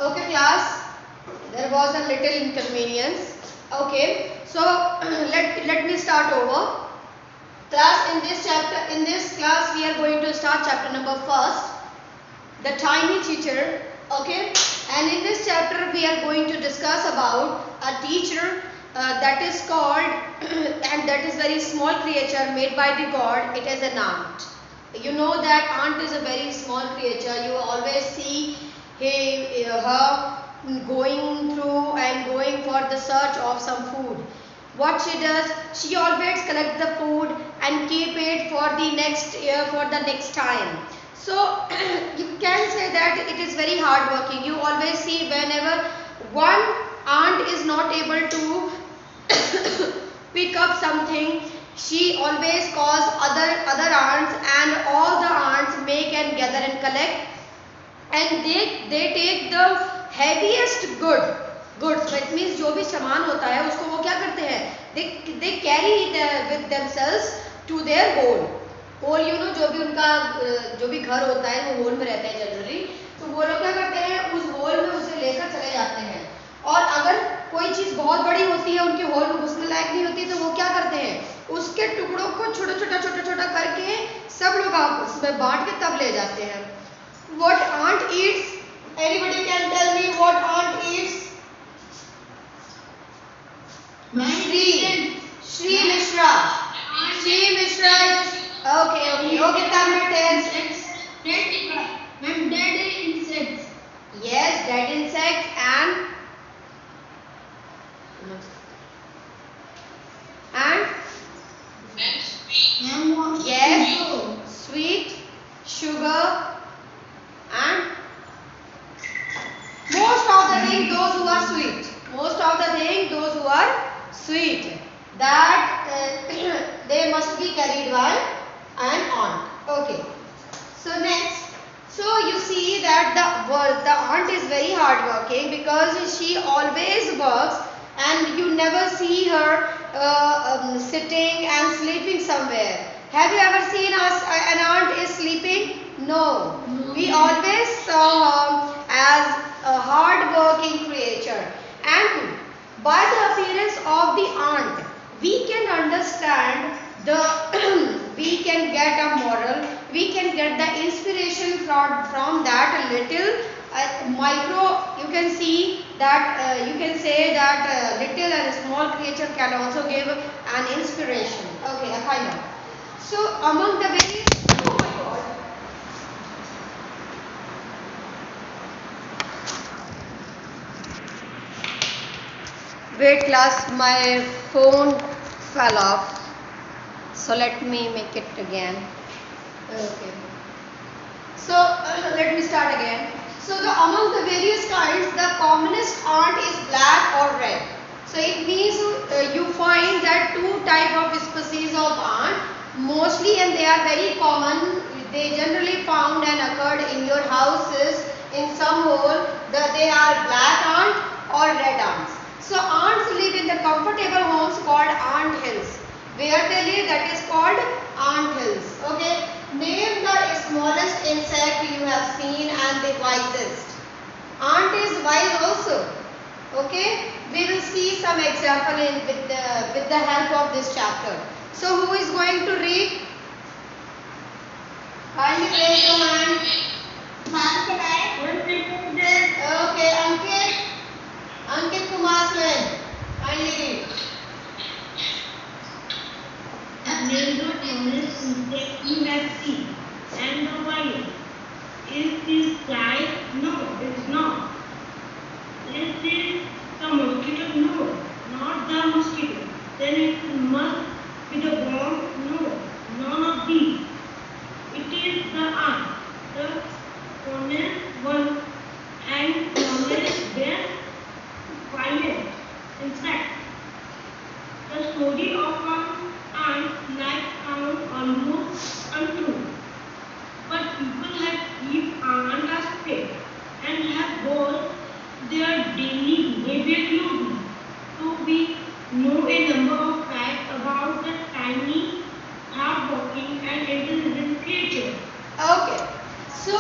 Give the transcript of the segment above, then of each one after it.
Okay, class. There was a little inconvenience. Okay, so let me start over. Class, in this class, we are going to start chapter number first, the tiny teacher. Okay, and in this chapter, we are going to discuss about a teacher that is called and that is very small creature made by the God. It is an ant. You know that ant is a very small creature. You always see her going through and going for the search of some food. What she does, she always collect the food and keep it for the next year, for the next time. So you can say that it is very hard working. You always see whenever one ant is not able to pick up something, she always calls other ants, and all the ants make and gather and collect, and they take the heaviest goods. It means जो भी सामान होता है उसको वो क्या करते हैं, they carry it with themselves to their hole. Hole you know, जो भी उनका जो भी घर होता है वो होल में रहते हैं जनरली. तो वो लोग क्या करते हैं, उस होल में उसे लेकर चले जाते हैं. और अगर कोई चीज बहुत बड़ी होती है, उनके होल में घुसने लायक नहीं होती, तो वो क्या करते हैं, उसके टुकड़ों को छोटा छोटा करके सब लोग आपस में बांट के तब ले जाते हैं. What ant eats? Anybody can tell me what ant eats? Shri Mishra. Shri Mishra is okay. Tell me test. Dead insects. Yes, dead insects and yes, sweet, sugar, and most of the thing those who are sweet. That they must be carried by an ant. Okay. So next, so you see that the ant is very hard working because she always works, and you never see her sitting and sleeping somewhere. Have you ever seen an ant is sleeping? No. We always saw her as a hard working creature, and by the appearance of the ant, we can understand the we can get a moral, we can get the inspiration from that little micro. You can see that you can say that little and small creature can also give an inspiration. Okay, a kind of. So among the various, oh my god, wait class, my phone fell off, so let me make it again. Okay, so let me start again. So among the various kinds, the commonest ant is black or red. So it means you find that two type of species of ant mostly, and they are very common. They generally found and occurred in your houses in some hole. They are black ant or red ants. So ants live in the comfortable homes called ant hills. Where they live, that is called ant hills. Okay. Name the smallest insect you have seen and the wisest. Ant is wise also. Okay. We will see some example with the help of this chapter. So who is going to read? Kindly raise your hand. Okay, Ankit Kumar Swain. Kindly read. Name the tallest insect you have seen and the why. Is this guy? No, it's not. Is this the mosquito? No, not the mosquito. Then it must be the worm? No, none of these. It is the ant, the honest one and honest best finest insect. The story of an ant might sound almost untrue, but people have keep ant as pet and have watched their daily behavior closely. So we know a number of facts about the tiny, hardworking and intelligent creature. Okay. So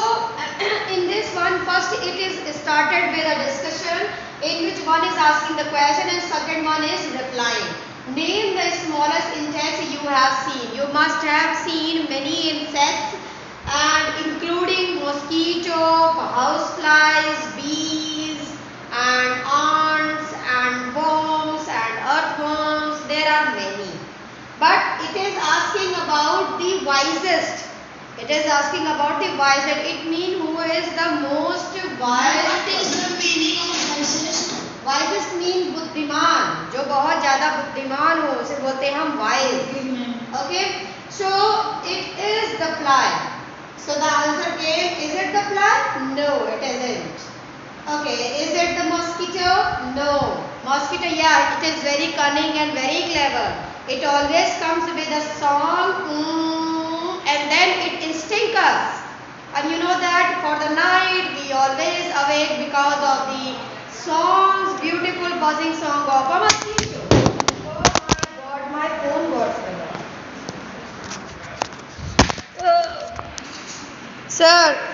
in this one, first it is started with a discussion in which one is asking the question and second one is replying. Name the smallest insects you have seen. You must have seen many insects and including mosquito, houseflies, bees and ants and worms and earthworms. There are many. But it is asking about the wisest. It is asking about the wisest. It means who is the most wise. What is the meaning of wisest? Wisest means बुद्धिमान, जो बहुत ज़्यादा बुद्धिमान हो उसे बोलते हैं हम wise. Okay, so it is the fly. So the answer came, is it the fly? No, it isn't. Okay, is it the mosquito? No. Mosquito, yeah, it is very cunning and very clever. It always comes with a song and then it stings us. And you know that for the night we always awake because of the songs, beautiful buzzing song of a mosquito. Oh my god, my phone got fell. Sir.